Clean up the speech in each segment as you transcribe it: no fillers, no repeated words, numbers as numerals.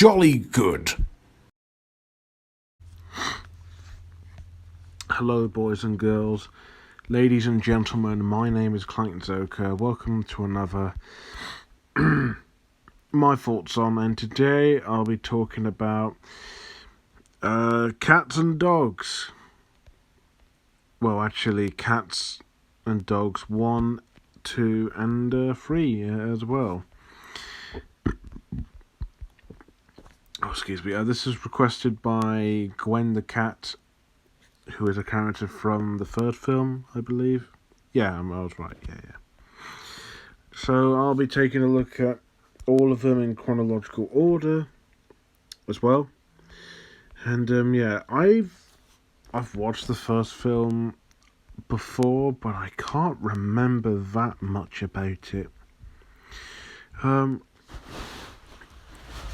jolly good. Hello, boys and girls, ladies and gentlemen. My name is Clayton Zoka. Welcome to another My Thoughts On, and today I'll be talking about cats and dogs. Well, actually, cats and dogs 1, 2, and 3 as well. Oh, excuse me. This is requested by Gwen the Cat, who is a character from the third film, I believe. Yeah, I was right. Yeah. So I'll be taking a look at all of them in chronological order as well. And I've watched the first film before, but I can't remember that much about it.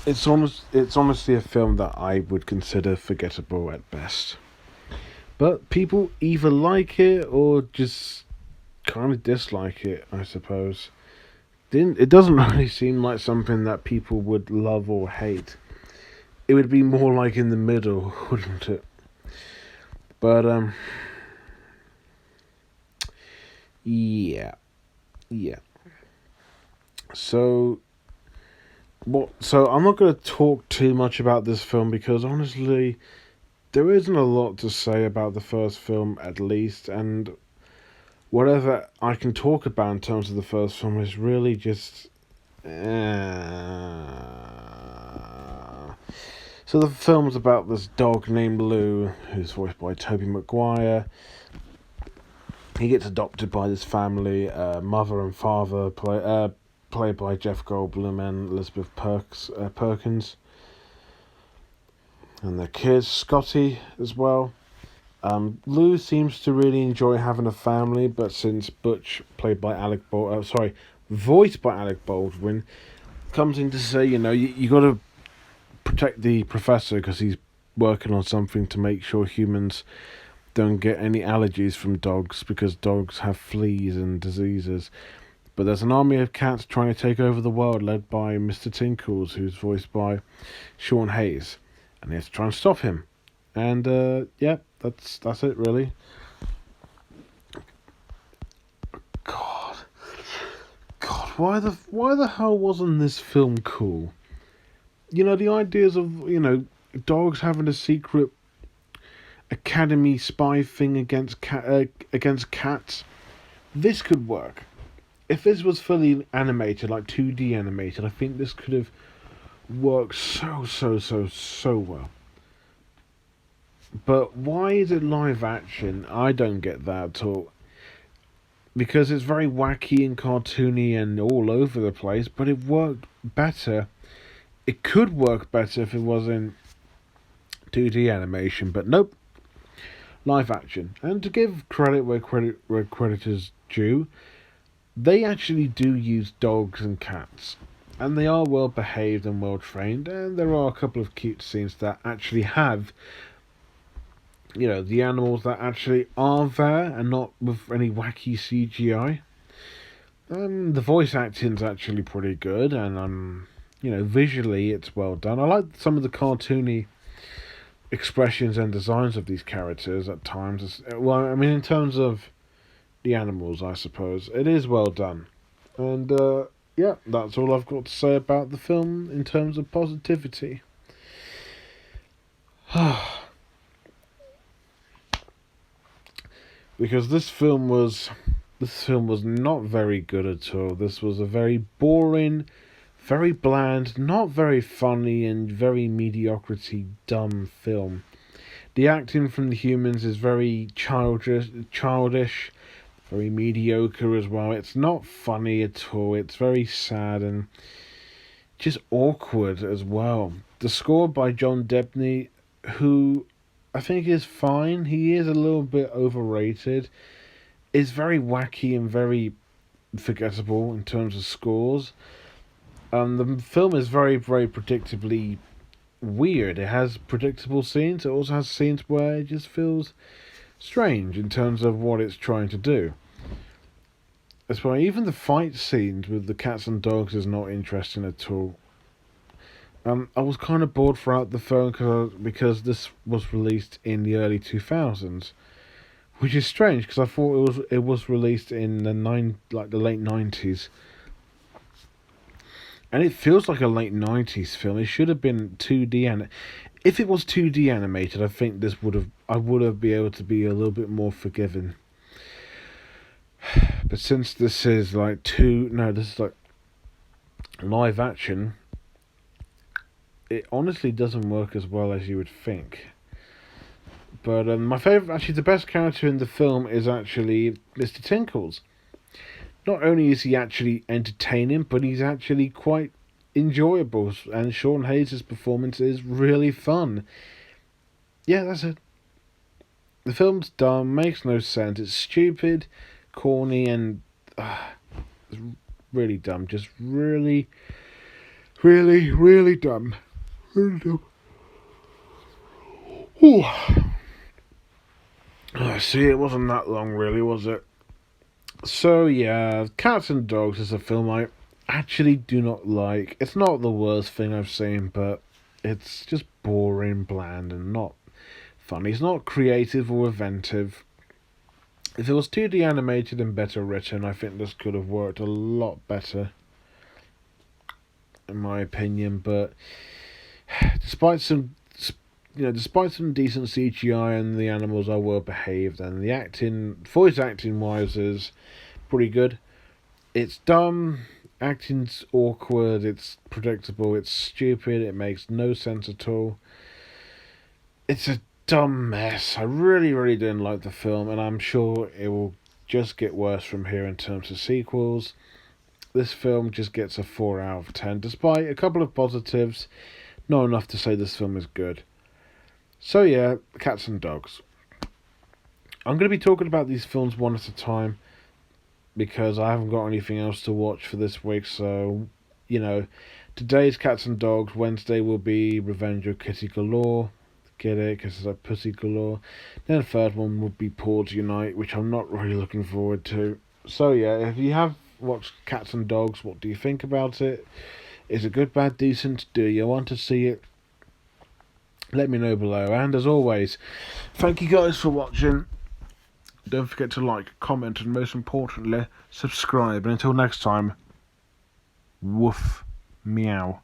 It's honestly a film that I would consider forgettable at best. But people either like it or just kind of dislike it, I suppose. It doesn't really seem like something that people would love or hate. It would be more like in the middle, wouldn't it? But yeah. So I'm not going to talk too much about this film because honestly, there isn't a lot to say about the first film, at least, and whatever I can talk about in terms of the first film is really just. So the film's about this dog named Lou, who's voiced by Tobey Maguire. He gets adopted by this family, mother and father, played by Jeff Goldblum and Elizabeth Perkins. And their kids, Scotty, as well. Lou seems to really enjoy having a family, but since Butch, voiced by Alec Baldwin, comes in to say, you got to protect the professor because he's working on something to make sure humans don't get any allergies from dogs because dogs have fleas and diseases. But there's an army of cats trying to take over the world, led by Mr. Tinkles, who's voiced by Sean Hayes, and he has to try and stop him. And that's it really. God, why the hell wasn't this film cool? The ideas of dogs having a secret academy spy thing against cats. This could work. If this was fully animated, like 2D animated, I think this could have worked so well. But why is it live action? I don't get that at all. Because it's very wacky and cartoony and all over the place, but it worked better. It could work better if it was in 2D animation, but nope. Live action. And to give credit where credit is due, they actually do use dogs and cats. And they are well behaved and well trained, and there are a couple of cute scenes that actually have the animals that actually are there and not with any wacky CGI. The voice acting's actually pretty good, and visually it's well done. I like some of the cartoony expressions and designs of these characters at times. Well, I mean, in terms of the animals, I suppose it is well done. And that's all I've got to say about the film in terms of positivity. Because this film was not very good at all. This was a very boring, very bland, not very funny, and very mediocrity dumb film. The acting from the humans is very childish, very mediocre as well. It's not funny at all. It's very sad and just awkward as well. The score by John Debney, who I think is fine. He is a little bit overrated. Is very wacky and very forgettable in terms of scores. The film is very, very predictably weird. It has predictable scenes. It also has scenes where it just feels strange in terms of what it's trying to do. That's why even the fight scenes with the cats and dogs is not interesting at all. I was kind of bored throughout the film because this was released in the early 2000s, which is strange because I thought it was released in the late 90s, and it feels like a late 90s film. It should have been 2D, and if it was 2D animated, I think I would have been able to be a little bit more forgiving. But since this is this is like live action, it honestly doesn't work as well as you would think. But my favourite, actually the best character in the film is actually Mr. Tinkles. Not only is he actually entertaining, but he's actually quite enjoyable, and Sean Hayes' performance is really fun. Yeah, that's it. The film's dumb, makes no sense, it's stupid, corny, and it's really dumb. Just really, really, really dumb. Really dumb. Ooh. See, it wasn't that long, really, was it? So, yeah, Cats and Dogs is a film I actually do not like. It's not the worst thing I've seen, but it's just boring, bland, and not funny. It's not creative or inventive. If it was 2D animated and better written, I think this could have worked a lot better, in my opinion. But despite some decent CGI and the animals are well behaved, and the voice acting wise is pretty good. It's dumb, acting's awkward, it's predictable, it's stupid, it makes no sense at all. It's a dumb mess. I really, really didn't like the film, and I'm sure it will just get worse from here in terms of sequels. This film just gets a 4 out of 10, despite a couple of positives, not enough to say this film is good. So yeah, Cats and Dogs. I'm going to be talking about these films one at a time because I haven't got anything else to watch for this week. So, today's Cats and Dogs. Wednesday will be Revenge of Kitty Galore. Get it? Because it's like Pussy Galore. Then the third one would be Paws Unite, which I'm not really looking forward to. So yeah, if you have watched Cats and Dogs, what do you think about it? Is it good, bad, decent? Do you want to see it? Let me know below. And as always, thank you guys for watching. Don't forget to like, comment, and most importantly, subscribe. And until next time, woof, meow.